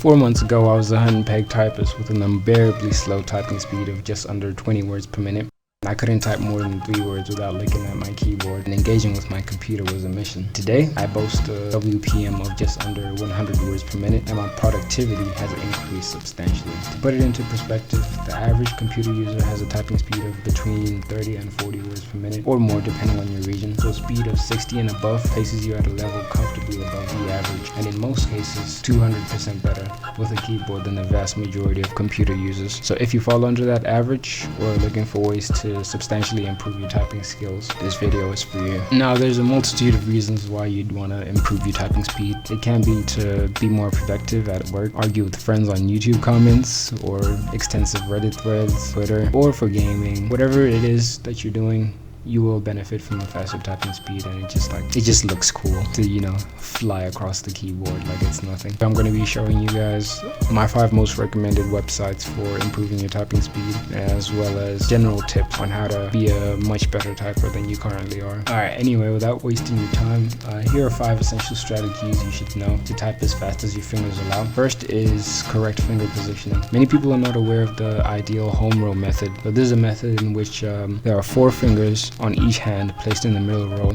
4 months ago, I was a hunt and peg typist with an unbearably slow typing speed of just under 20 words per minute. I couldn't type more than 3 words without looking at my keyboard, and engaging with my computer was a mission. Today, I boast a WPM of just under 100 words per minute, and my productivity has increased substantially. To put it into perspective, the average computer user has a typing speed of between 30 and 40 words per minute, or more depending on your region. So a speed of 60 and above places you at a level comfortably above the average, and in most cases, 200% better with a keyboard than the vast majority of computer users. So if you fall under that average, or are looking for ways to substantially improve your typing skills, this video is for you. Now, there's a multitude of reasons why you'd want to improve your typing speed. It can be to be more productive at work, argue with friends on YouTube comments, or extensive Reddit threads, Twitter, or for gaming. Whatever it is that you're doing, you will benefit from a faster typing speed, and it just looks cool to, you know, fly across the keyboard like it's nothing. I'm going to be showing you guys my 5 most recommended websites for improving your typing speed, as well as general tips on how to be a much better typer than you currently are. Alright, anyway, without wasting your time, here are 5 essential strategies you should know to type as fast as your fingers allow. First is correct finger positioning. Many people are not aware of the ideal home row method, but this is a method in which there are 4 fingers on each hand placed in the middle row,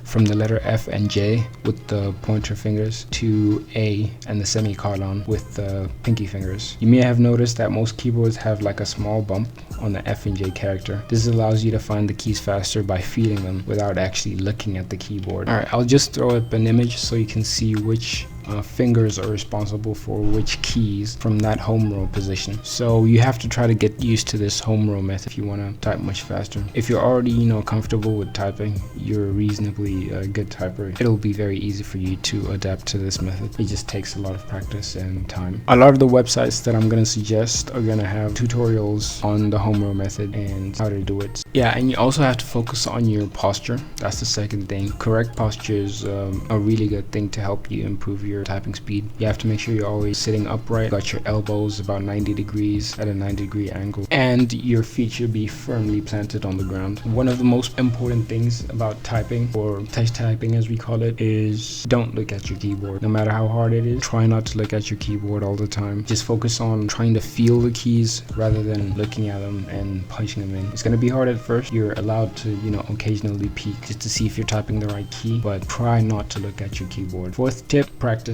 from the letter F and J with the pointer fingers to A and the semicolon with the pinky fingers. You may have noticed that most keyboards have like a small bump on the F and J character. This allows you to find the keys faster by feeling them without actually looking at the keyboard. Alright, I'll just throw up an image so you can see which fingers are responsible for which keys from that home row position. So you have to try to get used to this home row method if you want to type much faster. If you're already, you know, comfortable with typing, you're a reasonably good typer, it'll be very easy for you to adapt to this method. It just takes a lot of practice and time. A lot of the websites that I'm going to suggest are going to have tutorials on the home row method and how to do it. Yeah, and you also have to focus on your posture. That's the second thing. Correct posture is a really good thing to help you improve your typing speed. You have to make sure you're always sitting upright, got your elbows about 90 degrees at a 90-degree angle, and your feet should be firmly planted on the ground. One of the most important things about typing, or touch typing as we call it, is don't look at your keyboard. No matter how hard it is, try not to look at your keyboard all the time. Just focus on trying to feel the keys rather than looking at them and punching them in. It's going to be hard at first. You're allowed to, you know, occasionally peek just to see if you're typing the right key, but try not to look at your keyboard. Fourth tip, practice.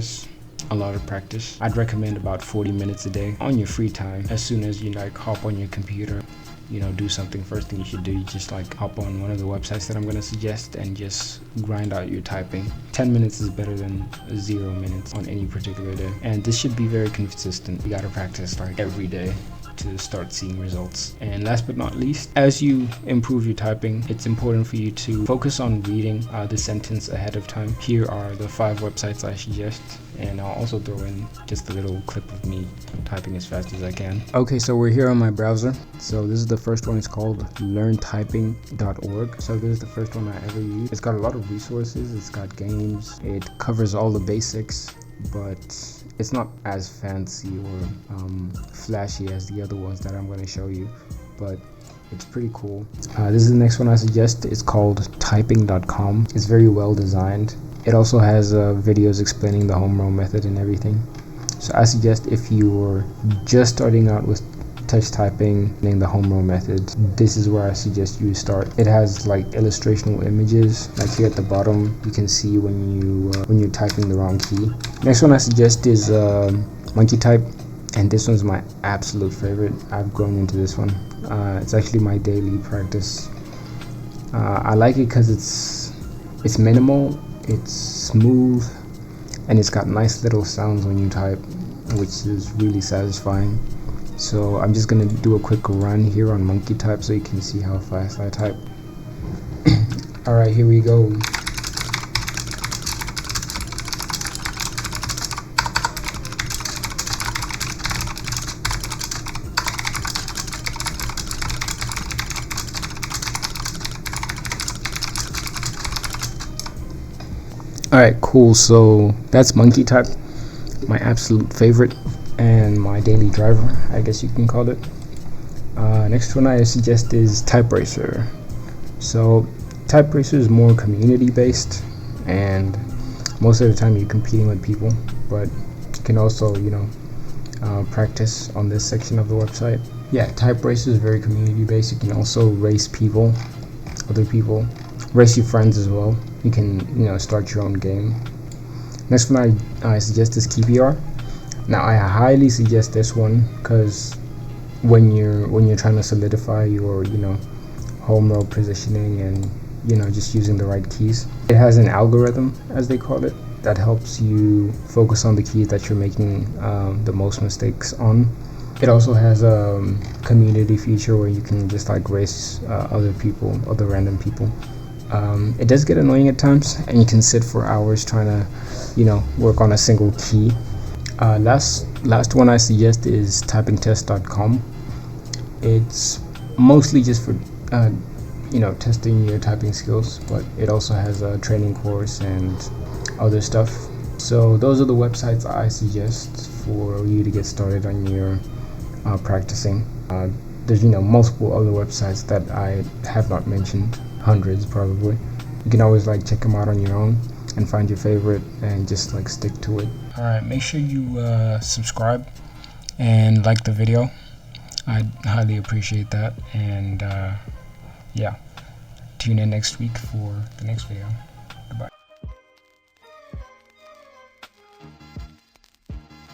A lot of practice. I'd recommend about 40 minutes a day on your free time. As soon as you like hop on your computer, you know, do something, first thing you should do, you just like hop on one of the websites that I'm going to suggest and just grind out your typing. 10 minutes is better than 0 minutes on any particular day, and this should be very consistent. You got to practice like every day to start seeing results. And last but not least, as you improve your typing, it's important for you to focus on reading the sentence ahead of time. Here are the 5 websites I suggest, and I'll also throw in just a little clip of me typing as fast as I can. Okay, so we're here on my browser. So this is the first one. It's called learntyping.org. So this is the first one I ever used. It's got a lot of resources. It's got games. It covers all the basics, but it's not as fancy or flashy as the other ones that I'm going to show you, but it's pretty cool. This is the next one I suggest. It's called typing.com. It's very well designed. It also has videos explaining the home row method and everything. So I suggest if you're just starting out with touch typing in the home row method, this is where I suggest you start. It has like illustrational images, like here at the bottom you can see when you're typing the wrong key. Next one I suggest is Monkey Type, and this one's my absolute favorite. I've grown into this one. It's actually my daily practice. I like it because it's minimal, it's smooth, and it's got nice little sounds when you type, which is really satisfying. So I'm just gonna do a quick run here on Monkey Type so you can see how fast I type. Alright, here we go. Alright, cool. So that's Monkey Type, my absolute favorite and my daily driver, I guess you can call it. Next one I suggest is TypeRacer. So TypeRacer is more community based, and most of the time you're competing with people, but you can also, you know, practice on this section of the website. Yeah, TypeRace is very community based. You can also race people, other people, race your friends as well. You can, start your own game. Next one I suggest is KeepER. Now I highly suggest this one because when you're trying to solidify your home row positioning and just using the right keys, it has an algorithm, as they call it, that helps you focus on the keys that you're making the most mistakes on. It also has a community feature where you can just like race other random people. It does get annoying at times, and you can sit for hours trying to work on a single key. Last one I suggest is typingtest.com. It's mostly just for testing your typing skills, but it also has a training course and other stuff. So those are the websites I suggest for you to get started on your practicing. There's multiple other websites that I have not mentioned, hundreds probably. You can always check them out on your own and find your favorite and just stick to it. Alright, make sure you subscribe and like the video. I'd highly appreciate that, and yeah, tune in next week for the next video.